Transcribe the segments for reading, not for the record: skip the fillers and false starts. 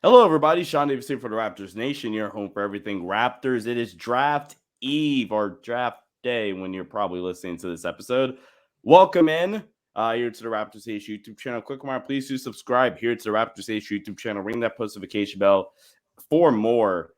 Hello, everybody. Sean Davis here for the Raptors Nation, your home for everything Raptors. It is draft eve or draft day when you're probably listening to this episode. Welcome in here to the Raptors H YouTube channel. Quick reminder, please do subscribe here to the Raptors H YouTube channel. Ring that post notification bell for more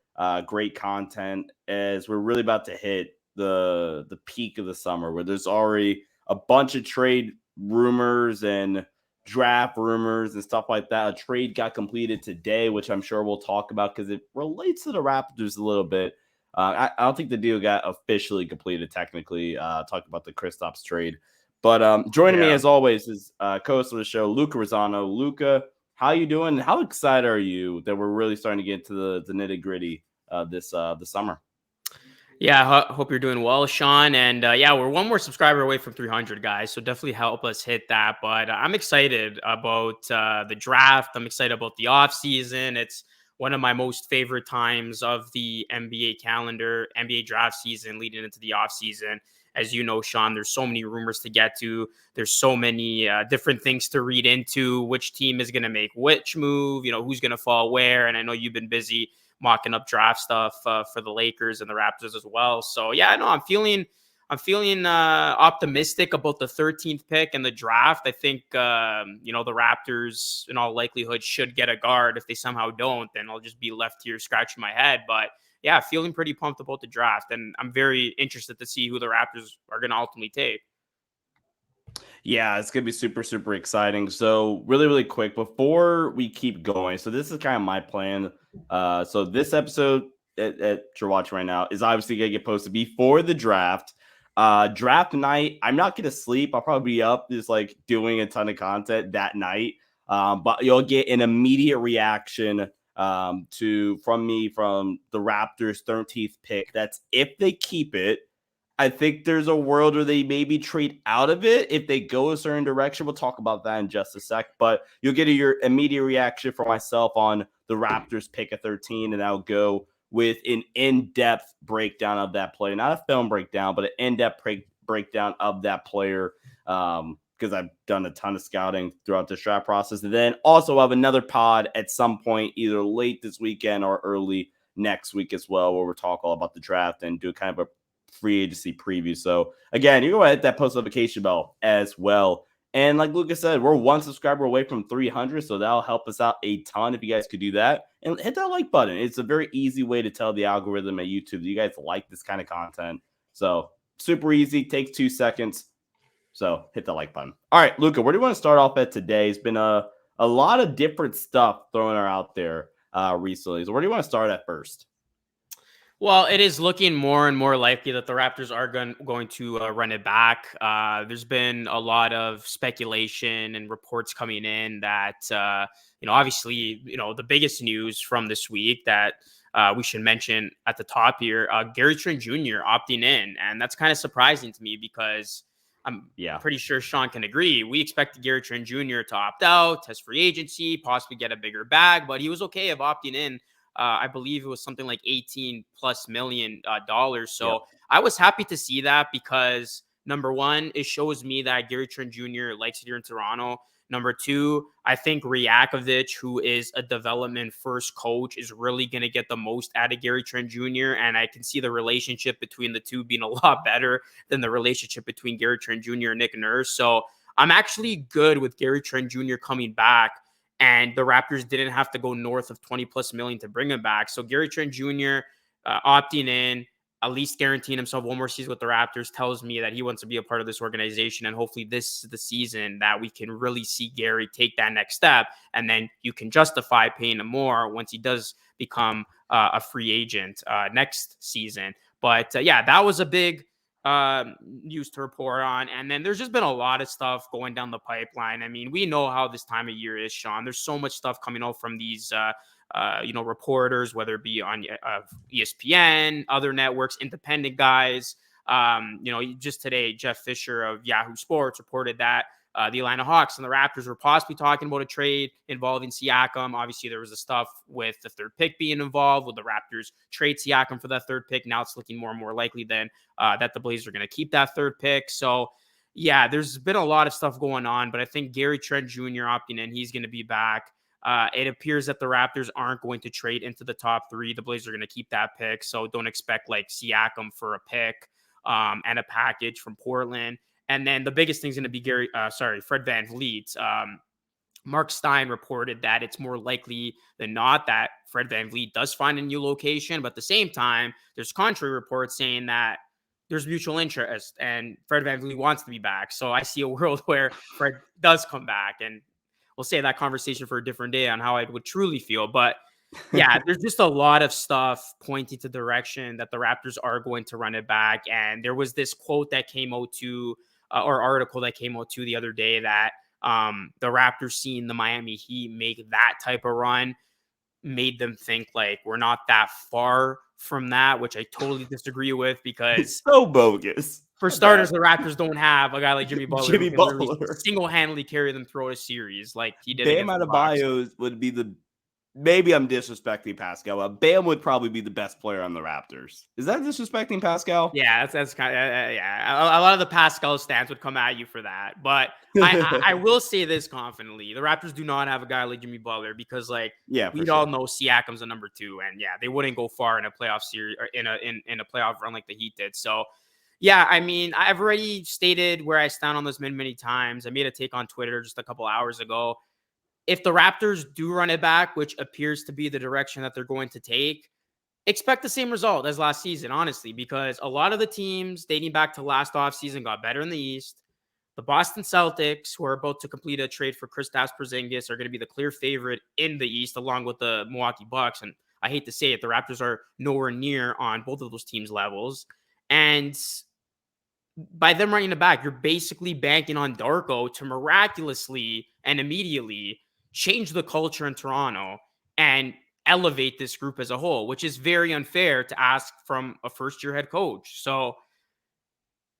great content as we're really about to hit the peak of the summer where there's already a bunch of trade rumors and draft rumors and stuff like that. A trade got completed today, which I'm sure we'll talk about because it relates to the Raptors a little bit. I don't think the deal got officially completed technically. Talk about the Kristaps trade. But joining me as always is co-host of the show, Luca Rosano. Luca, how you doing? How excited are you that we're really starting to get into the nitty gritty this summer? Yeah, hope you're doing well, Sean. And we're one more subscriber away from 300, guys. So definitely help us hit that. But I'm excited about the draft. I'm excited about the off season. It's one of my most favorite times of the NBA calendar, NBA draft season leading into the off season. As you know, Sean, there's so many rumors to get to. There's so many different things to read into. Which team is going to make which move? Who's going to fall where? And I know you've been busy mocking up draft stuff for the Lakers and the Raptors as well. So yeah, no, I'm feeling optimistic about the 13th pick in the draft. I think the Raptors in all likelihood should get a guard. If they somehow don't, then I'll just be left here scratching my head. But yeah, feeling pretty pumped about the draft, and I'm very interested to see who the Raptors are going to ultimately take. Yeah, it's gonna be super, super exciting. So really, really quick before we keep going. So this is kind of my plan. So this episode that you're watching right now is obviously gonna get posted before the draft. Draft night, I'm not gonna sleep. I'll probably be up just like doing a ton of content that night. But you'll get an immediate reaction from me from the Raptors 13th pick. That's if they keep it. I think there's a world where they maybe trade out of it if they go a certain direction. We'll talk about that in just a sec. But you'll get your immediate reaction from myself on the Raptors pick at 13, and I'll go with an in-depth breakdown of that player. Not a film breakdown, but an in-depth breakdown of that player because I've done a ton of scouting throughout the draft process. And then also have another pod at some point, either late this weekend or early next week as well, where we'll talk all about the draft and do kind of a free agency preview. So again, you're going to hit that post notification bell as well. And like Lucas said, we're one subscriber away from 300, so that'll help us out a ton if you guys could do that. And hit that like button. It's a very easy way to tell the algorithm at YouTube that you guys like this kind of content. So super easy, takes 2 seconds. So hit the like button. All right, Luca, where do you want to start off at today? It's been a lot of different stuff thrown out there recently. So where do you want to start at first? Well, it is looking more and more likely that the Raptors are going to run it back. There's been a lot of speculation and reports coming in that, obviously, the biggest news from this week that we should mention at the top here, Gary Trent Jr. opting in. And that's kind of surprising to me because I'm pretty sure Sean can agree. We expected Gary Trent Jr. to opt out, test free agency, possibly get a bigger bag, but he was okay of opting in. I believe it was something like $18+ million. So I was happy to see that because number one, it shows me that Gary Trent Jr. likes it here in Toronto. Number two, I think Rajakovic, who is a development first coach, is really going to get the most out of Gary Trent Jr. And I can see the relationship between the two being a lot better than the relationship between Gary Trent Jr. and Nick Nurse. So I'm actually good with Gary Trent Jr. coming back. And the Raptors didn't have to go north of $20+ million to bring him back. So Gary Trent Jr. Opting in, at least guaranteeing himself one more season with the Raptors, tells me that he wants to be a part of this organization. And hopefully this is the season that we can really see Gary take that next step. And then you can justify paying him more once he does become a free agent next season. But that was a big news to report on. And then there's just been a lot of stuff going down the pipeline. I mean, we know how this time of year is, Sean. There's so much stuff coming out from these reporters, whether it be on ESPN, other networks, independent guys. Just today, Jeff Fisher of Yahoo Sports reported that the Atlanta Hawks and the Raptors were possibly talking about a trade involving Siakam. Obviously, there was the stuff with the third pick being involved. With the Raptors trade Siakam for that third pick? Now it's looking more and more likely then that the Blazers are going to keep that third pick. So, yeah, there's been a lot of stuff going on, but I think Gary Trent Jr. opting in, he's going to be back. It appears that the Raptors aren't going to trade into the top 3. The Blazers are going to keep that pick, so don't expect like Siakam for a pick and a package from Portland. And then the biggest thing is going to be Fred VanVleet. Mark Stein reported that it's more likely than not that Fred VanVleet does find a new location. But at the same time, there's contrary reports saying that there's mutual interest and Fred VanVleet wants to be back. So I see a world where Fred does come back, and we'll save that conversation for a different day on how I would truly feel. But yeah, there's just a lot of stuff pointing to the direction that the Raptors are going to run it back. And there was this quote that came out or article that came out the other day that the Raptors seeing the Miami Heat make that type of run made them think like we're not that far from that, which I totally disagree with It's because so bogus. for starters, the Raptors don't have a guy like Jimmy Butler who Jimmy can literally Butler. single-handedly carry them through a series like he did Bam against the Bucks. Adebayo would be maybe I'm disrespecting Pascal. Bam would probably be the best player on the Raptors. Is that disrespecting Pascal? Yeah, that's kind of yeah. A lot of the Pascal stands would come at you for that, but I will say this confidently: the Raptors do not have a guy like Jimmy Butler because like Yeah, we all know Siakam's a number 2, and yeah, they wouldn't go far in a playoff series or in a playoff run like the Heat did. So yeah, I mean, I've already stated where I stand on this many times. I made a take on Twitter just a couple hours ago. If the Raptors do run it back, which appears to be the direction that they're going to take, expect the same result as last season, honestly, because a lot of the teams dating back to last offseason got better in the East. The Boston Celtics, who are about to complete a trade for Kristaps Porzingis, are going to be the clear favorite in the East, along with the Milwaukee Bucks. And I hate to say it, the Raptors are nowhere near on both of those teams' levels. And by them running it back, you're basically banking on Darko to miraculously and immediately change the culture in Toronto and elevate this group as a whole, which is very unfair to ask from a first-year head coach. So,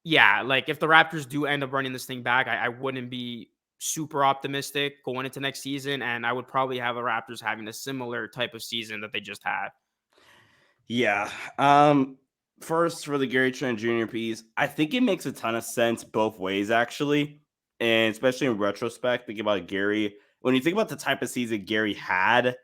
yeah, like if the Raptors do end up running this thing back, I wouldn't be super optimistic going into next season, and I would probably have the Raptors having a similar type of season that they just had. Yeah. First for the Gary Trent Jr. piece, I think it makes a ton of sense both ways, actually. And especially in retrospect, thinking about Gary, when you think about the type of season Gary had,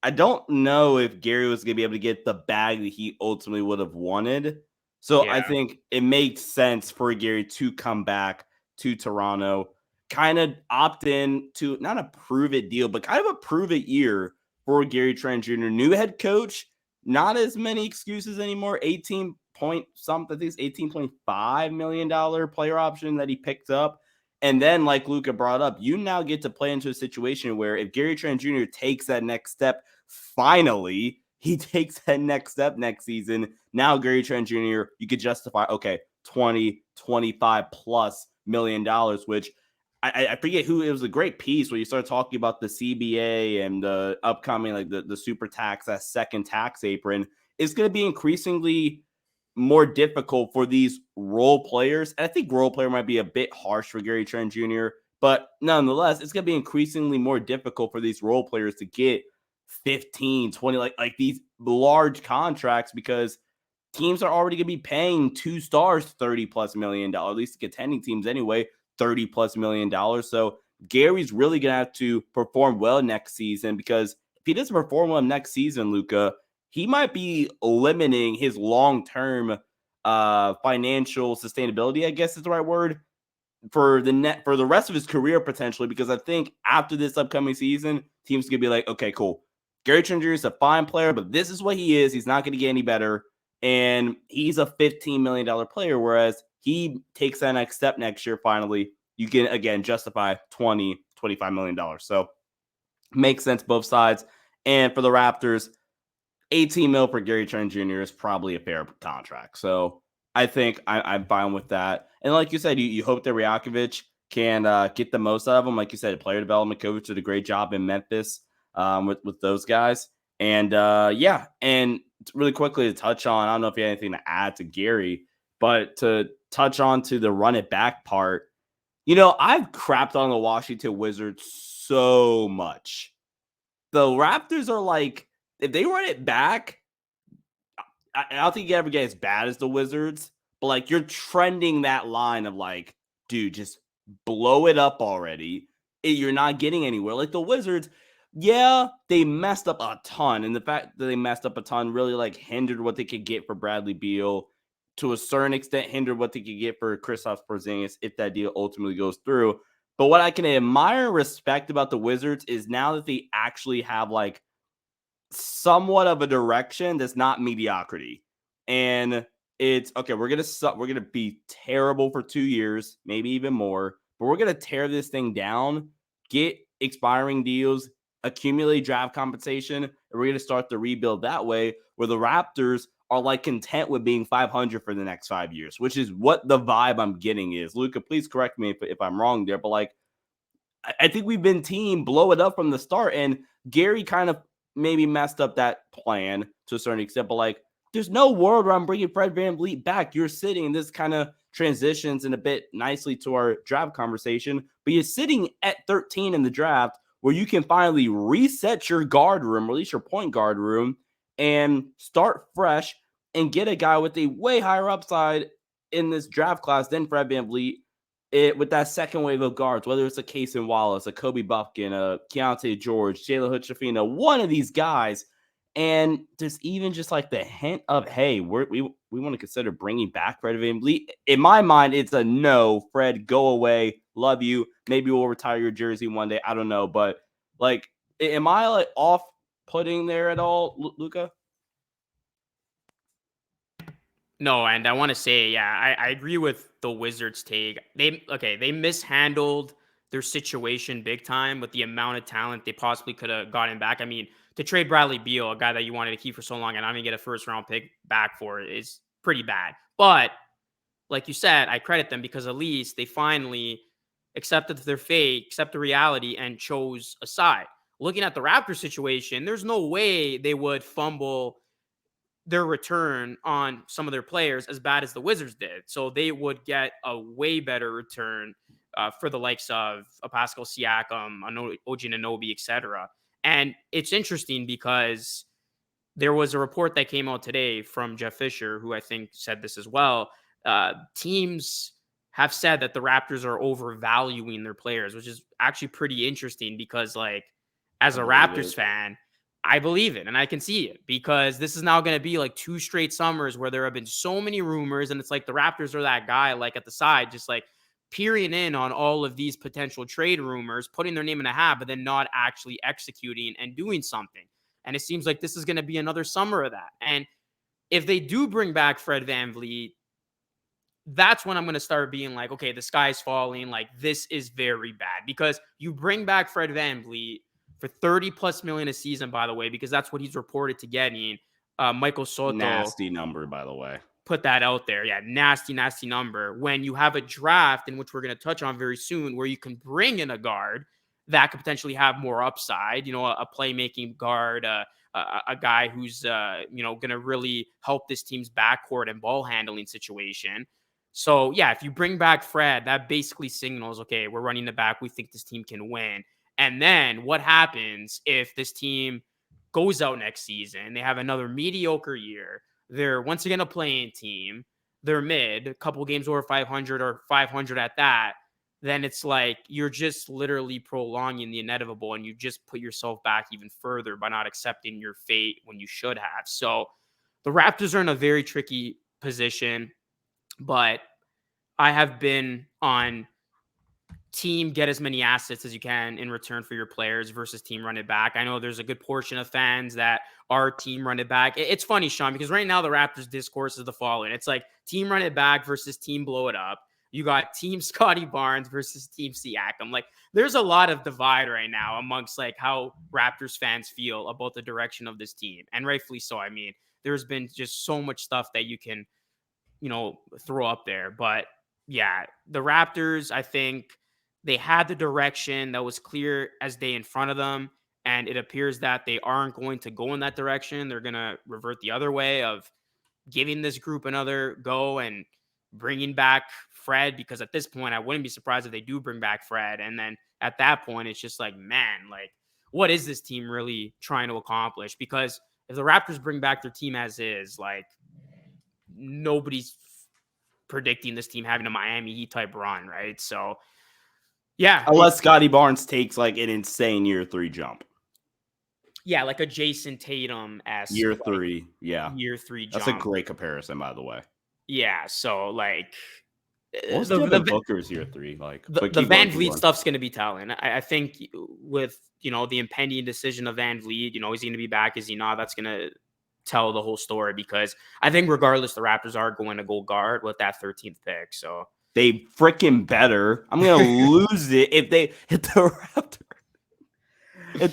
I don't know if Gary was going to be able to get the bag that he ultimately would have wanted. So I Yeah. think it makes sense for Gary to come back to Toronto, kind of opt in to not a prove it deal, but kind of a prove it year for Gary Trent Jr. New head coach, not as many excuses anymore. 18 point something, I think it's $18.5 million player option that he picked up. And then, like Luca brought up, you now get to play into a situation where if Gary Trent Jr. takes that next step, finally, he takes that next step next season. Now, Gary Trent Jr., you could justify, okay, 20, 25 plus $million, which I forget who, it was a great piece where you start talking about the CBA and the upcoming, like the super tax, that second tax apron. It's going to be increasingly more difficult for these role players. And I think role player might be a bit harsh for Gary Trent Jr., but nonetheless, it's going to be increasingly more difficult for these role players to get 15, 20, like these large contracts because teams are already going to be paying 2 stars $30 plus million, at least the contending teams anyway, $30 plus million. So Gary's really going to have to perform well next season because if he doesn't perform well next season, Luca, he might be limiting his long-term financial sustainability, I guess is the right word, for the rest of his career potentially, because I think after this upcoming season, teams gonna be like, okay, cool. Gary Trent Jr. is a fine player, but this is what he is. He's not gonna get any better. And he's a $15 million player, whereas he takes that next step next year, finally, you can again justify $25 million. So makes sense both sides. And for the Raptors, 18 mil for Gary Trent Jr. is probably a fair contract. So I think I'm fine with that. And like you said, you hope that Rajakovic can get the most out of him. Like you said, player development coach did a great job in Memphis with those guys. And yeah, and really quickly to touch on, I don't know if you have anything to add to Gary, but to touch on to the run it back part, I've crapped on the Washington Wizards so much. The Raptors are like, if they run it back, I don't think you ever get as bad as the Wizards, but like you're trending that line of like, dude, just blow it up already. You're not getting anywhere. Like the Wizards, yeah, they messed up a ton. And the fact that they messed up a ton really like hindered what they could get for Bradley Beal. To a certain extent, hindered what they could get for Kristaps Porzingis if that deal ultimately goes through. But what I can admire and respect about the Wizards is now that they actually have like somewhat of a direction that's not mediocrity. And it's okay, we're gonna be terrible for 2 years, maybe even more, but we're gonna tear this thing down, get expiring deals, accumulate draft compensation, and we're gonna start the rebuild that way, where the Raptors are like content with being 500 for the next 5 years, which is what the vibe I'm getting is. Luca, please correct me if I'm wrong there, but like I think we've been team blow it up from the start, and Gary kind of maybe messed up that plan to a certain extent. But like, there's no world where I'm bringing Fred VanVleet back. You're sitting, and this kind of transitions in a bit nicely to our draft conversation. But you're sitting at 13 in the draft, where you can finally reset your guard room, or at least your point guard room, and start fresh and get a guy with a way higher upside in this draft class than Fred VanVleet with that second wave of guards, whether it's a Casey Wallace, a Kobe Buffkin, a Keontae George, Jalen Hood-Schifino, one of these guys, and there's even just like the hint of, hey, we want to consider bringing back Fred VanVleet. In my mind, it's a no. Fred, go away. Love you. Maybe we'll retire your jersey one day. I don't know, but like, am I like off putting there at all, Luca? No, and I want to say, yeah, I agree with the Wizards take. They mishandled their situation big time with the amount of talent they possibly could have gotten back. I mean, to trade Bradley Beal, a guy that you wanted to keep for so long, and not even get a first round pick back for it is pretty bad. But like you said, I credit them because at least they finally accepted their fate, accepted reality, and chose a side. Looking at the Raptors situation, there's no way they would fumble their return on some of their players as bad as the Wizards did. So they would get a way better return for the likes of a Pascal Siakam, OG Anunoby, etc. And it's interesting because there was a report that came out today from Jeff Fisher, who I think said this as well. Teams have said that the Raptors are overvaluing their players, which is actually pretty interesting because, like, as I a believe Raptors it. fan, I believe it and I can see it because this is now going to be like 2 straight summers where there have been so many rumors, and it's like the Raptors are that guy, like at the side, just like peering in on all of these potential trade rumors, putting their name in a hat, but then not actually executing and doing something. And it seems like this is going to be another summer of that. And if they do bring back Fred VanVleet, that's when I'm going to start being like, okay, the sky's falling. Like, this is very bad because you bring back Fred VanVleet for 30 plus million a season, by the way, because that's what he's reported to getting. Michael Soto Nasty number, by the way. put that out there. Yeah, nasty, nasty number. When you have a draft, in which we're going to touch on very soon, where you can bring in a guard that could potentially have more upside, a playmaking guard, a guy who's, going to really help this team's backcourt and ball handling situation. So, yeah, if you bring back Fred, that basically signals, okay, we're running the back. We think this team can win. And then what happens if this team goes out next season? They have another mediocre year. They're once again a playing team. They're mid, a couple games over 500 or 500 at that. Then it's like you're just literally prolonging the inevitable and you just put yourself back even further by not accepting your fate when you should have. So the Raptors are in a very tricky position, but I have been on team get as many assets as you can in return for your players versus team run it back. I know there's a good portion of fans that are team run it back. It's funny, Sean, because right now the Raptors discourse is the following. It's like team run it back versus team blow it up. You got team Scotty Barnes versus team Siakam. Like, there's a lot of divide right now amongst like how Raptors fans feel about the direction of this team. And rightfully so. I mean, there's been just so much stuff that you can, throw up there. But yeah, the Raptors, I think they had the direction that was clear as day in front of them. And it appears that they aren't going to go in that direction. They're going to revert the other way of giving this group another go and bringing back Fred. Because at this point, I wouldn't be surprised if they do bring back Fred. And then at that point, it's just like, man, like, what is this team really trying to accomplish? Because if the Raptors bring back their team as is, like, nobody's predicting this team having a Miami Heat type run, right? So, yeah, Unless Scotty Barnes takes like an insane year 3 jump. Yeah, like a Jason Tatum esque Year like 3. Yeah. year 3 That's a jump. great comparison, by the way. Yeah, so like What was the Devin the Booker's year 3 like? But the keep going, Van keep Vliet going. stuff's going to be telling. I think with the impending decision of Van Vliet, is he going to be back? Is he not? That's going to tell the whole story because I think regardless, the Raptors are going to go guard with that 13th pick. So They freaking better. I'm gonna lose it if the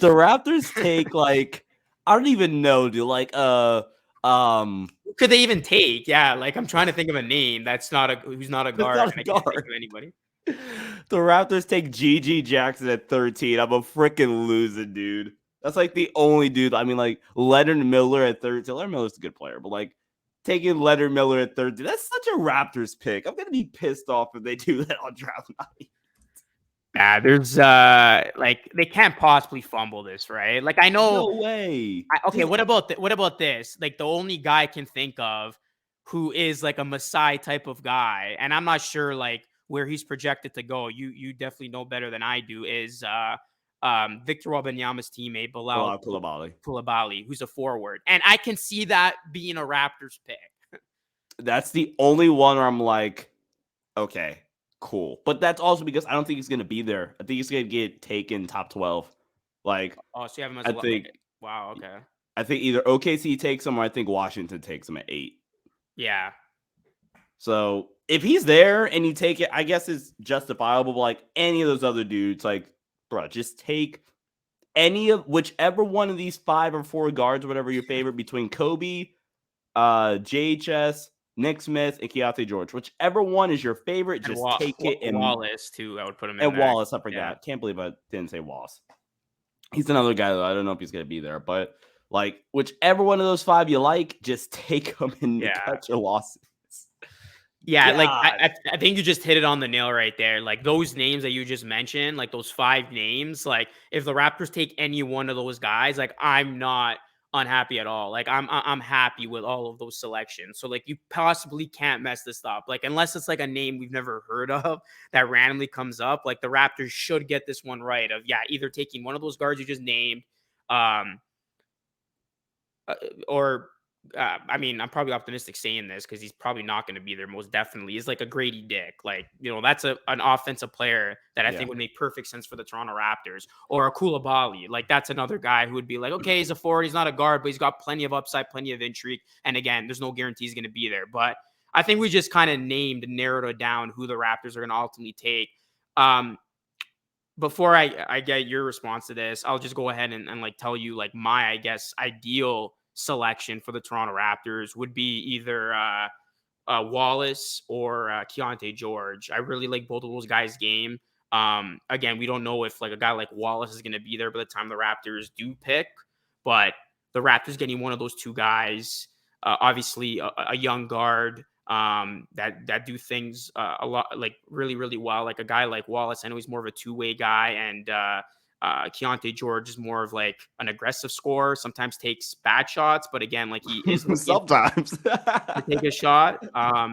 Raptors take like I don't even know, dude. Like who could they even take? Yeah, like I'm trying to think of a name that's not who's not a it's guard, not and a I can't think guard. of anybody. The Raptors take GG Jackson at 13. I'm a freaking losing dude. That's like the only dude. I mean, like Leonard Miller at 13. Leonard Miller's a good player, but like taking Leonard Miller at 13, that's such a Raptors pick. I'm gonna be pissed off if they do that on draft night. Yeah, there's like they can't possibly fumble this, right? Like I know. No way. Okay, what about this? Like the only guy I can think of who is like a Masai type of guy, and I'm not sure like where he's projected to go. You definitely know better than I do. Is Victor Wembanyama's teammate Bilal Koulibaly. Koulibaly, who's a forward, and I can see that being a Raptors pick. That's the only one where I'm like, okay, cool. But that's also because I don't think he's gonna be there. I think he's gonna get taken top 12. Like, Oh, so you have him as I a like. think Wow. Okay. I think either OKC takes him or I think Washington takes him at 8. Yeah. So if he's there and you take it, I guess it's justifiable. But like any of those other dudes, like, bro, just take any of whichever one of these 5 or 4 guards, whatever your favorite, between Kobe, JHS, Nick Smith, and Keontae George. Whichever one is your favorite, And just take it. Wallace too. I would put him in And there. Wallace, I Yeah. forgot. Can't believe I didn't say Wallace. He's another guy though. I don't know if he's gonna be there, but like whichever one of those 5 you like, just take them and Yeah. cut your losses. Yeah, like God. I think you just hit it on the nail right there. Like those names that you just mentioned, like those 5 names, like if the Raptors take any one of those guys, like I'm not unhappy at all. Like I'm happy with all of those selections. So like you possibly can't mess this up. Like unless it's like a name we've never heard of that randomly comes up, like the Raptors should get this one right of either taking one of those guards you just named, um, or I mean, I'm probably optimistic saying this because he's probably not going to be there. Most definitely, is like a Grady Dick. Like that's an offensive player that I think would make perfect sense for the Toronto Raptors. Or a Koulibaly. Like that's another guy who would be like, okay, he's a forward, he's not a guard, but he's got plenty of upside, plenty of intrigue. And again, there's no guarantee he's going to be there. But I think we just kind of named and narrowed it down who the Raptors are going to ultimately take. Before I get your response to this, I'll just go ahead and like tell you like my, I guess, ideal selection for the Toronto Raptors would be either Wallace or Keontae George. I really like both of those guys' game. Again, we don't know if like a guy like Wallace is going to be there by the time the Raptors do pick, but the Raptors getting one of those 2 guys, obviously a young guard that do things a lot like really really well. Like a guy like Wallace, I know he's more of a 2-way guy, and Keontae George is more of like an aggressive scorer. Sometimes takes bad shots, but again, like he is looking Sometimes to take a shot.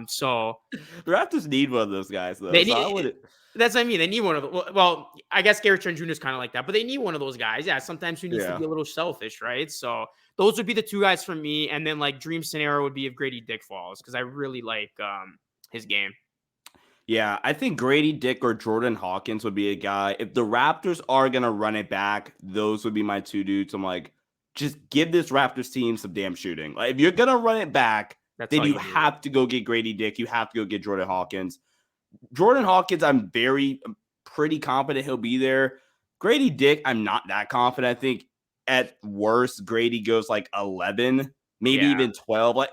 So the Raptors need one of those guys though. they So I need. would. That's what I mean. They need one of the. Well, I guess Gary Trent Jr. is kind of like that, but they need one of those guys. Yeah, sometimes who needs to Yeah. be a little selfish, right? So those would be the 2 guys for me, and then like dream scenario would be if Grady Dick falls because I really like his game. Yeah, I think Grady Dick or Jordan Hawkins would be a guy. If the Raptors are gonna run it back, those would be my 2 dudes. I'm like, just give this Raptors team some damn shooting. Like, if you're gonna run it back, That's then all you you need. have to go get Grady Dick. You have to go get Jordan Hawkins. Jordan Hawkins, I'm pretty confident he'll be there. Grady Dick, I'm not that confident. I think at worst, Grady goes like 11, maybe Yeah. even 12. Like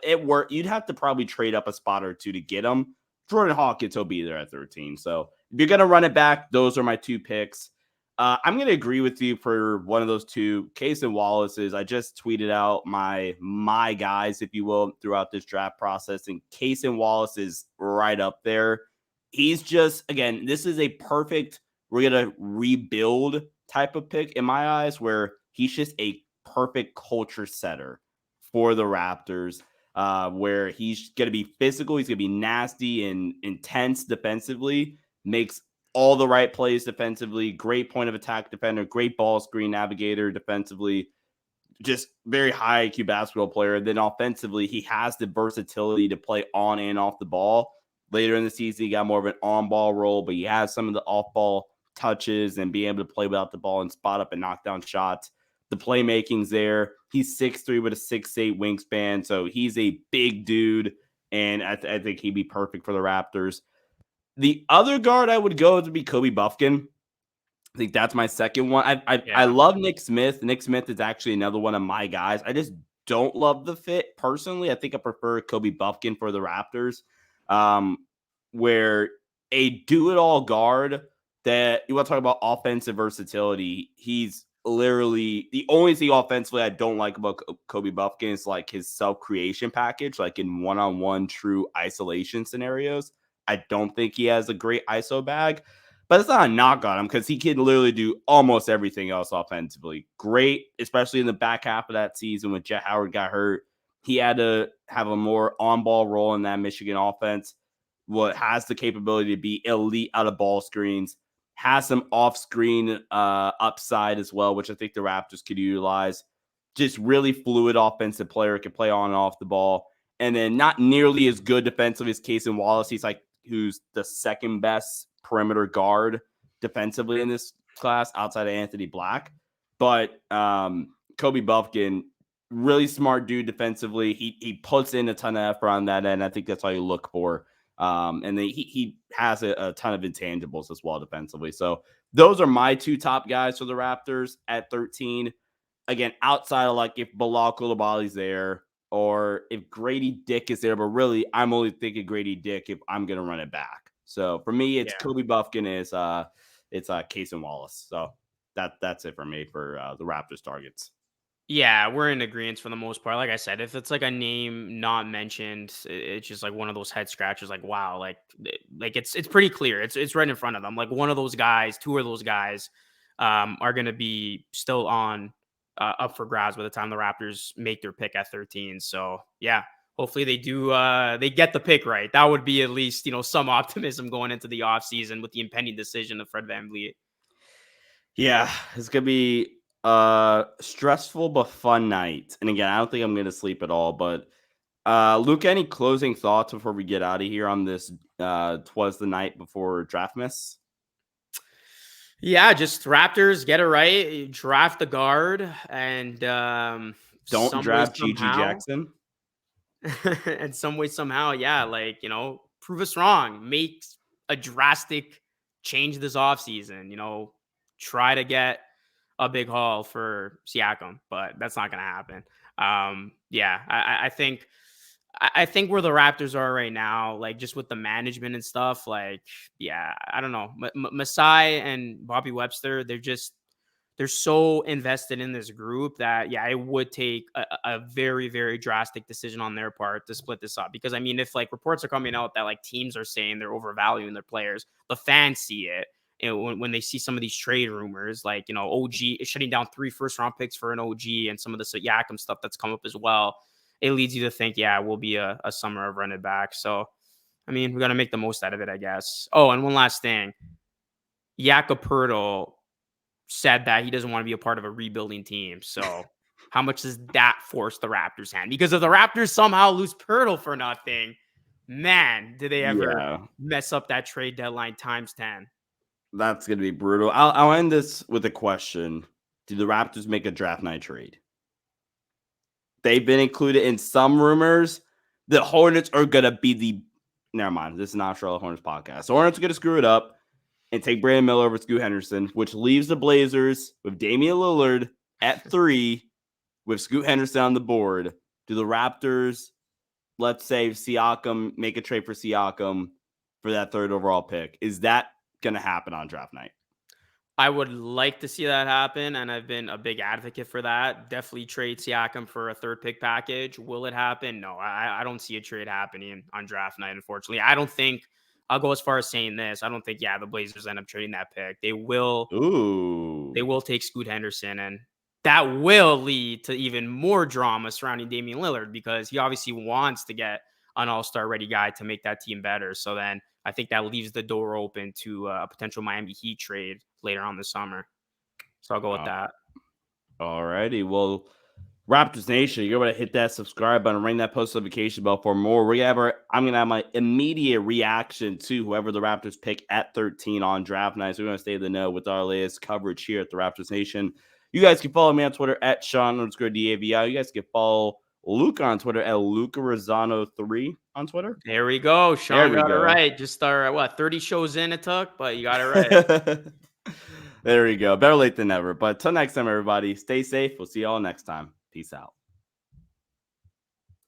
you'd have to probably trade up a spot or 2 to get him. Jordan Hawkins will be there at 13. So if you're gonna run it back, those are my 2 picks. I'm gonna agree with you for one of those 2. Case and Wallace's. I just tweeted out my guys, if you will, throughout this draft process, and Case and Wallace is right up there. He's just, again, this is a perfect, we're going to rebuild type of pick in my eyes, where he's just a perfect culture setter for the Raptors, where he's going to be physical. He's going to be nasty and intense defensively, makes all the right plays defensively, great point of attack defender, great ball screen navigator defensively. just very high IQ basketball player. Then offensively, he has the versatility to play on and off the ball. Later in the season, he got more of an on-ball role, but he has some of the off-ball touches and being able to play without the ball and spot up and knock down shots. The playmaking's there. He's 6'3" with a 6'8" wingspan, so he's a big dude, and I think he'd be perfect for the Raptors. The other guard I would go to be Kobe Buffkin. I think that's my second one. I Yeah. love Nick Smith. Nick Smith is actually another one of my guys. I just don't love the fit personally. I think I prefer Kobe Buffkin for the Raptors, um, where a do-it-all guard that you want to talk about offensive versatility. He's literally the only thing offensively I don't like about Kobe Buffkin is like his self-creation package, like in one-on-one true isolation scenarios. I don't think he has a great ISO bag. But it's not a knock on him because he can literally do almost everything else offensively. Great, especially in the back half of that season when Jet Howard got hurt. He had to have a more on-ball role in that Michigan offense. What has the capability to be elite out of ball screens, has some off-screen upside as well, which I think the Raptors could utilize. Just really fluid offensive player, can play on and off the ball. And then not nearly as good defensively as Casey Wallace. He's like who's the second best perimeter guard defensively in this class outside of Anthony Black. But Kobe Buffkin, really smart dude defensively. He puts in a ton of effort on that end. I think that's all you look for. And then he has a ton of intangibles as well defensively. So those are my two top guys for the Raptors at 13. Again, outside of like if Bilal Coulibaly's there or if Grady Dick is there, but really I'm only thinking Grady Dick if I'm gonna run it back. So for me, it's Yeah. Kobe Buffkin is it's Case and Wallace. So that's it for me for the Raptors targets. Yeah, we're in agreement for the most part. Like I said, if it's like a name not mentioned, it's just like one of those head scratchers. Like, wow, like it's pretty clear. It's right in front of them. Like one of those guys, two of those guys, are going to be still on up for grabs by the time the Raptors make their pick at 13. So yeah, hopefully they do. They get the pick right. That would be at least some optimism going into the offseason with the impending decision of Fred VanVleet. Yeah, it's gonna be a stressful but fun night. And again, I don't think I'm gonna sleep at all. But Luke, any closing thoughts before we get out of here on this? Twas the night before draft miss. Yeah, just Raptors get it right, draft the guard, and Don't some way draft GG somehow, Jackson. and some way somehow, yeah, like prove us wrong, make a drastic change this offseason. Try to get a big haul for Siakam, but that's not going to happen. Yeah, I think I think where the Raptors are right now, like just with the management and stuff, like, yeah, I don't know. Masai and Bobby Webster, they're so invested in this group that, yeah, it would take a very, very drastic decision on their part to split this up. Because, I mean, if like reports are coming out that like teams are saying they're overvaluing their players, the fans see it. When they see some of these trade rumors, like, OG is shutting down 3 first-round picks for an OG and some of the Siakam stuff that's come up as well, it leads you to think, yeah, it will be a summer of running back. So, I mean, we got to make the most out of it, I guess. Oh, and one last thing. Jakob Poeltl said that he doesn't want to be a part of a rebuilding team. So, how much does that force the Raptors' hand? Because if the Raptors somehow lose Poeltl for nothing, man, did they ever Yeah, mess up that trade deadline times 10. that's gonna be brutal. I'll end this with a question: do the Raptors make a draft night trade? They've been included in some rumors. The Hornets are gonna be the. Never mind. This is not Charlotte Hornets podcast. The Hornets are gonna screw it up and take Brandon Miller over Scoot Henderson, which leaves the Blazers with Damian Lillard at 3, with Scoot Henderson on the board. Do the Raptors, let's say Siakam, make a trade for Siakam for that 3rd overall pick? Is that gonna happen on draft night? I would like to see that happen, and I've been a big advocate for that. Definitely trade Siakam for a 3rd pick package. Will it happen? No, I don't see a trade happening on draft night, unfortunately. I don't think I'll go as far as saying this. I don't think, yeah, the Blazers end up trading that pick. They Ooh. will take Scoot Henderson, and that will lead to even more drama surrounding Damian Lillard because he obviously wants to get an all-star ready guy to make that team better. So then I think that leaves the door open to a potential Miami Heat trade later on this summer. So I'll go with that. All righty. Well, Raptors Nation, you're going to hit that subscribe button, ring that post notification bell for more. I'm going to have my immediate reaction to whoever the Raptors pick at 13 on draft night. So we're going to stay in the know with our latest coverage here at the Raptors Nation. You guys can follow me on Twitter at Sean_DAVI. You guys can follow Luca on Twitter at Luca Rosano 3 on Twitter. There we go. Sean we got it go. right. Just our 30 shows in it took, but you got it right. There we go. Better late than never. But till next time, everybody, stay safe. We'll see you all next time. Peace out.